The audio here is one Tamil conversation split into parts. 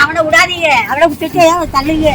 அவனை விடாதீங்க, அவனை விட்டுட்டு தள்ளுங்க.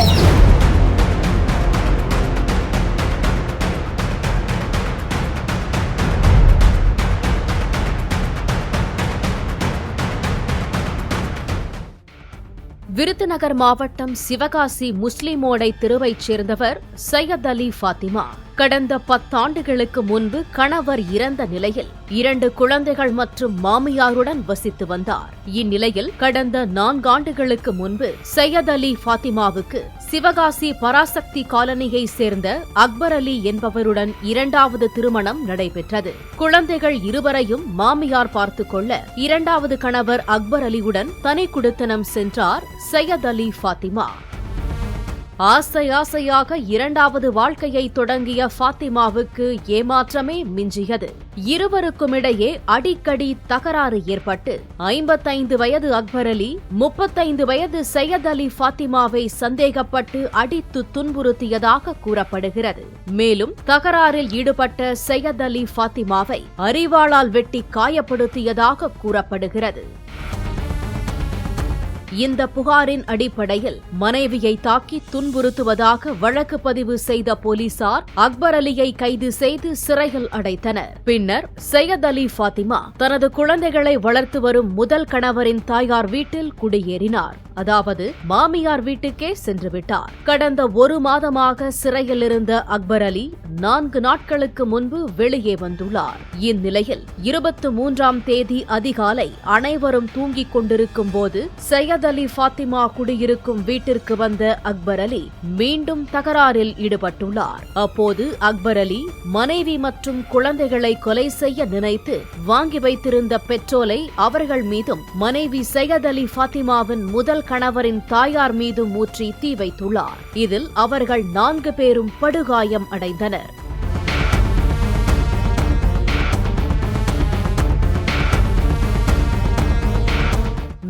விருதுநகர் மாவட்டம் சிவகாசி முஸ்லிமோடை தெருவைச் சேர்ந்தவர் சையத் அலி ஃபாத்திமா. கடந்த 10 ஆண்டுகளுக்கு முன்பு கணவர் இறந்த நிலையில் 2 குழந்தைகள் மற்றும் மாமியாருடன் வசித்து வந்தார். இந்நிலையில் கடந்த 4 ஆண்டுகளுக்கு முன்பு சையத் அலி ஃபாத்திமாவுக்கு சிவகாசி பராசக்தி காலனியை சேர்ந்த அக்பர் அலி என்பவருடன் 2வது திருமணம் நடைபெற்றது. குழந்தைகள் இருவரையும் மாமியார் பார்த்துக் கொள்ள 2வது கணவர் அக்பர் அலியுடன் தனி குடித்தனம் சென்றார் சையத் அலி ஃபாத்திமா. ஆசையாக 2வது வாழ்க்கையை தொடங்கிய ஃபாத்திமாவுக்கு ஏமாற்றமே மிஞ்சியது. இருவருக்குமிடையே அடிக்கடி தகராறு ஏற்பட்டு 55 வயது அக்பர் அலி 35 வயது சையத் அலி ஃபாத்திமாவை சந்தேகப்பட்டு அடித்து துன்புறுத்தியதாக கூறப்படுகிறது. மேலும் தகராறில் ஈடுபட்ட சையத் அலி ஃபாத்திமாவை அரிவாளால் வெட்டி காயப்படுத்தியதாக கூறப்படுகிறது. இந்த புகாரின் அடிப்படையில் மனைவியை தாக்கி துன்புறுத்துவதாக வழக்கு பதிவு செய்த போலீசார் அக்பர் அலியை கைது செய்து சிறையில் அடைத்தனர். பின்னர் சையத் அலி ஃபாத்திமா தனது குழந்தைகளை வளர்த்து வரும் முதல் கணவரின் தாயார் வீட்டில் குடியேறினார். அதாவது மாமியார் வீட்டுக்கே சென்றுவிட்டார். கடந்த 1 மாதமாக சிறையில் இருந்த அக்பர் அலி 4 நாட்களுக்கு முன்பு வெளியே வந்துள்ளார். இந்நிலையில் 23ஆம் தேதி அதிகாலை அனைவரும் தூங்கிக் கொண்டிருக்கும் போது சையத் அலி ஃபாத்திமா குடியிருக்கும் வீட்டிற்கு வந்த அக்பர் அலி மீண்டும் தகராறில் ஈடுபட்டுள்ளார். அப்போது அக்பர் அலி மனைவி மற்றும் குழந்தைகளை கொலை செய்ய நினைத்து வாங்கி வைத்திருந்த பெட்ரோலை அவர்கள் மீதும் மனைவி சையத் அலி ஃபாத்திமாவின் முதல் கணவரின் தாயார் மீதும் ஊற்றி தீ வைத்துள்ளார். இதில் அவர்கள் 4 பேரும் படுகாயம் அடைந்தனர்.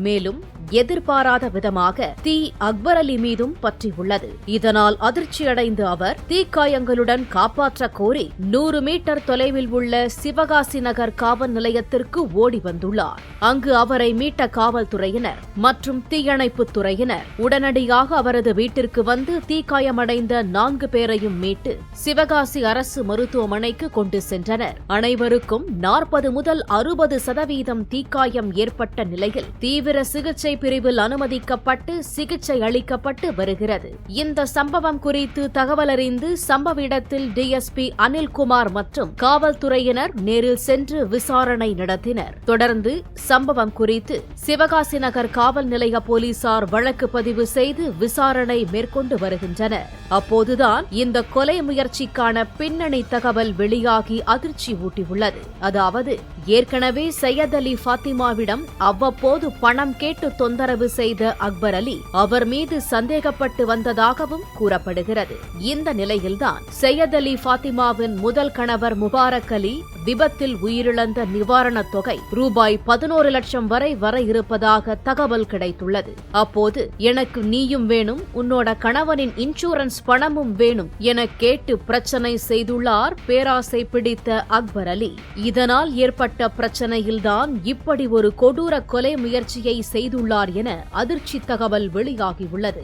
மேலும் எதிர்பாராத விதமாக தீ அக்பர் அலி மீதும் பற்றியுள்ளது. இதனால் அதிர்ச்சியடைந்த அவர் தீக்காயங்களுடன் காப்பாற்ற கோரி 100 மீட்டர் தொலைவில் உள்ள சிவகாசி நகர் காவல் நிலையத்திற்கு ஓடி வந்துள்ளார். அங்கு அவரை மீட்ட காவல்துறையினர் மற்றும் தீயணைப்புத் துறையினர் உடனடியாக அவரது வீட்டிற்கு வந்து தீக்காயமடைந்த 4 பேரையும் மீட்டு சிவகாசி அரசு மருத்துவமனைக்கு கொண்டு சென்றனர். அனைவருக்கும் 40 முதல் 60% தீக்காயம் ஏற்பட்ட நிலையில் தீவிர சிகிச்சை பிரிவில் அனுமதிக்கப்பட்டு சிகிச்சை அளிக்கப்பட்டு வருகிறது. இந்த சம்பவம் குறித்து தகவல் அறிந்து சம்பவ இடத்தில் டிஎஸ்பி அனில்குமார் மற்றும் காவல்துறையினர் நேரில் சென்று விசாரணை நடத்தினர். தொடர்ந்து சம்பவம் குறித்து சிவகாசி நகர் காவல் நிலைய போலீசார் வழக்கு பதிவு செய்து விசாரணை மேற்கொண்டு வருகின்றனர். அப்போதுதான் இந்த கொலை முயற்சிக்கான பின்னணி தகவல் வெளியாகி அதிர்ச்சி ஊட்டியுள்ளது. அதாவது ஏற்கனவே சையத் அலி ஃபாத்திமாவிடம் அவ்வப்போது பணம் கேட்டு தொந்தரவு செய்த அக்பர் அலி அவர் மீது சந்தேகப்பட்டு வந்ததாகவும் கூறப்படுகிறது. இந்த நிலையில்தான் சையத் அலி ஃபாத்திமாவின் முதல் கணவர் முபாரக் அலி விபத்தில் உயிரிழந்த நிவாரணத் தொகை ரூபாய் 11 லட்சம் வரை இருப்பதாக தகவல் கிடைத்துள்ளது. அப்போது எனக்கு நீயும் வேணும், உன்னோட கணவனின் இன்சூரன்ஸ் பணமும் வேணும் என கேட்டு பிரச்சனை செய்துள்ளார் பேராசை பிடித்த அக்பர் அலி. இதனால் ஏற்பட்ட பிரச்சனையில்தான் இப்படி ஒரு கொடூர கொலை முயற்சியை செய்துள்ளார் என அதிர்ச்சி தகவல் வெளியாகியுள்ளது.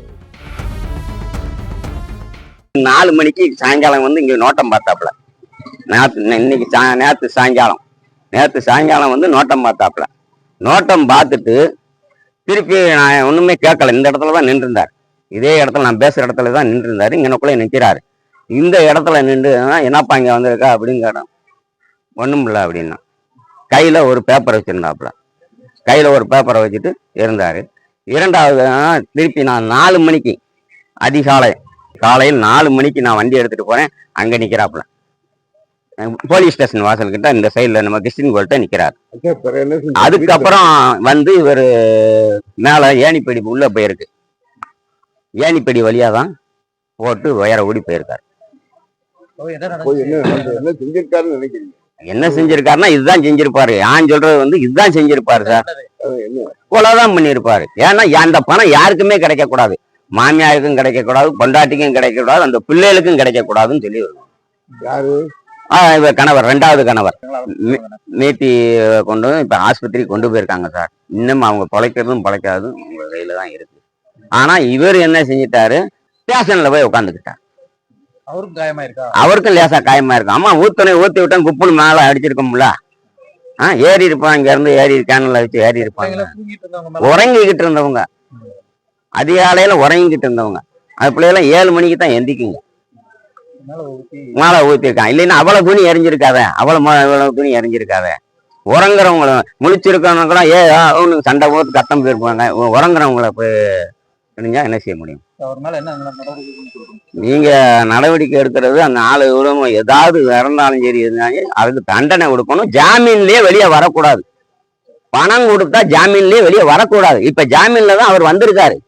4 மணிக்கு சாயங்காலம் வந்து இங்க நோட்டம் பார்த்தாப்புல. நேற்று சாயங்காலம் வந்து நோட்டம் பார்த்தாப்புல. நோட்டம் பார்த்துட்டு திருப்பி நான் ஒண்ணுமே கேட்கல. இந்த இடத்துல தான் நின்றுருந்தார். இதே இடத்துல நான் பேசுற இடத்துல தான் நின்றுருந்தாரு. இங்கனக்குள்ள நிற்கிறாரு. இந்த இடத்துல நின்று என்னப்பா இங்க வந்திருக்கா அப்படின்னு கேட்டோம். ஒண்ணும் இல்லை அப்படின்னா கையில ஒரு பேப்பரை வச்சிருந்தாப்புல. கையில ஒரு பேப்பரை வச்சுட்டு இருந்தாரு. 2வது திருப்பி நான் 4 மணிக்கு காலையில் 4 மணிக்கு நான் வண்டி எடுத்துட்டு போறேன். அங்க நிக்கிறாப்புல போலீஸ் ஸ்டேஷன் வாசல் கிட்ட இந்த சைட்ல நம்ம கிறிஸ்டின் கோல்ட்ட நிக்கிறாரு. அதுக்கப்புறம் வந்து இவர் மேல ஏணிப்படி உள்ள போயிருக்கு. ஏணிப்படி வழியாதான் போட்டு உயர ஓடி போயிருக்காரு. என்ன செஞ்சிருக்காருன்னா இதுதான் செஞ்சிருப்பாரு. யான் சொல்றது வந்து இதுதான் செஞ்சிருப்பாரு சார். கொலைதான் பண்ணிருப்பாரு. ஏன்னா அந்த பணம் யாருக்குமே கிடைக்க கூடாது. மாமியாருக்கும் கிடைக்க கூடாது, பொண்டாட்டிக்கும் கிடைக்க கூடாது, அந்த பிள்ளைகளுக்கும் கிடைக்க கூடாதுன்னு சொல்லி கணவர் 2வது கணவர் மீட்டி கொண்டு இப்ப ஆஸ்பத்திரி கொண்டு போயிருக்காங்க சார். இன்னும் அவங்க பிழைக்கிறதும் பிழைக்காதும் உங்க கையில தான் இருக்கு. ஆனா இவர் என்ன செஞ்சிட்டாரு, ஸ்டேஷன்ல போய் உட்காந்துக்கிட்டார். அவருக்கும் காயமா இருக்கா? அவருக்கும் லேசா காயமா இருக்கும். அம்மா ஊத்தி விட்டான், குப்புன்னு மேல அடிச்சிருக்கோம்ல. ஏறி இருப்பான், இங்க இருந்து ஏறி கேனல்ல வச்சு ஏறி இருப்பாங்க. தூங்கிட்டு இருந்தவங்க உறங்கிக்கிட்டு இருந்தவங்க, அதிகாலையில உறங்கிக்கிட்டு இருந்தவங்க. அது பிள்ளைலாம் 7 மணிக்கு தான் எந்திக்குங்க. மேல ஊத்திருக்கான். இல்லைன்னா அவ்வளவு துணி எரிஞ்சிருக்காத, அவ்வளவு துணி எரிஞ்சிருக்காத. உறங்குறவங்கள முழிச்சிருக்கவங்க கூட அவனுக்கு சண்டை போட்டு கத்தம் போயிருப்பாங்க. உறங்குறவங்கள போய் தெரிஞ்சா என்ன செய்ய முடியும்? அவர் மேல என்ன நடவடிக்கை கொடுக்கணும்? நீங்க நடவடிக்கை எடுக்கிறது, அந்த ஆளு விடணும். ஏதாவது இறந்தாலும் சரி இருந்தாலும் அதுக்கு தண்டனை கொடுக்கணும். ஜாமீன்லயே வெளியே வரக்கூடாது. பணம் கொடுத்தா ஜாமீன்லயே வெளியே வரக்கூடாது. இப்ப ஜாமீன்ல தான் அவர் வந்திருக்காரு.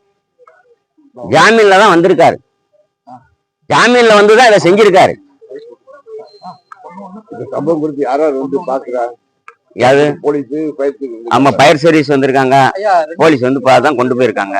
ஜாமீன்ல தான் வந்திருக்காரு. ஜாமீன்ல வந்துதான் இதை செஞ்சிருக்காரு. சம்பவம் குறித்து யாராவது வந்து பாக்குறாங்க? யாரு? போலீஸ், ஆமா, ஃபயர் சர்வீஸ் வந்திருக்காங்க. ஐயா, போலீஸ் வந்து தான் கொண்டு போயிருக்காங்க.